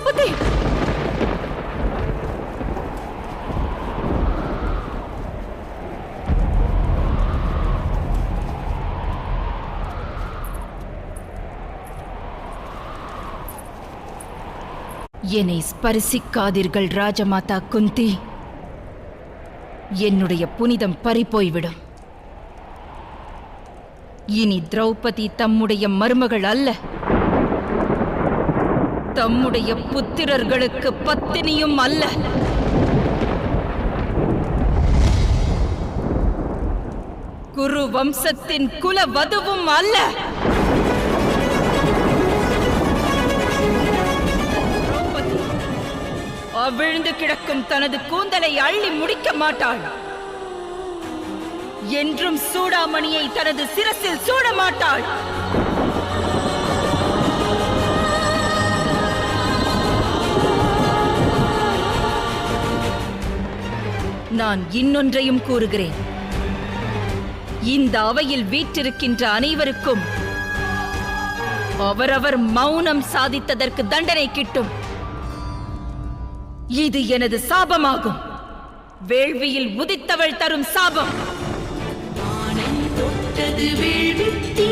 திரௌபதி! என்னை ஸ்பரிசிக்காதீர்கள் ராஜமாதா குந்தி. என்னுடைய புனிதம் பறிபோய்விடும். இனி திரௌபதி தம்முடைய மருமகள் அல்ல, தம்முடைய புத்திரர்களுக்கு பத்தினியும் அல்ல. குரு வம்சத்தின் குலவதுவும் அல்ல. அவிழ்ந்து கிடக்கும் தனது கூந்தலை அள்ளி முடிக்க மாட்டாள். என்றும் சூடாமணியை தனது சிரசில் சூட மாட்டாள். நான் இன்னொன்றையும் கூறுகிறேன். இந்த அவையில் வீற்றிருக்கின்ற அனைவருக்கும் அவரவர் மௌனம் சாதித்ததற்கு தண்டனை கிட்டும். இது எனது சாபமாகும். வேள்வியில் உதித்தவள் தரும் சாபம். தொட்டது வேள்வித்தீ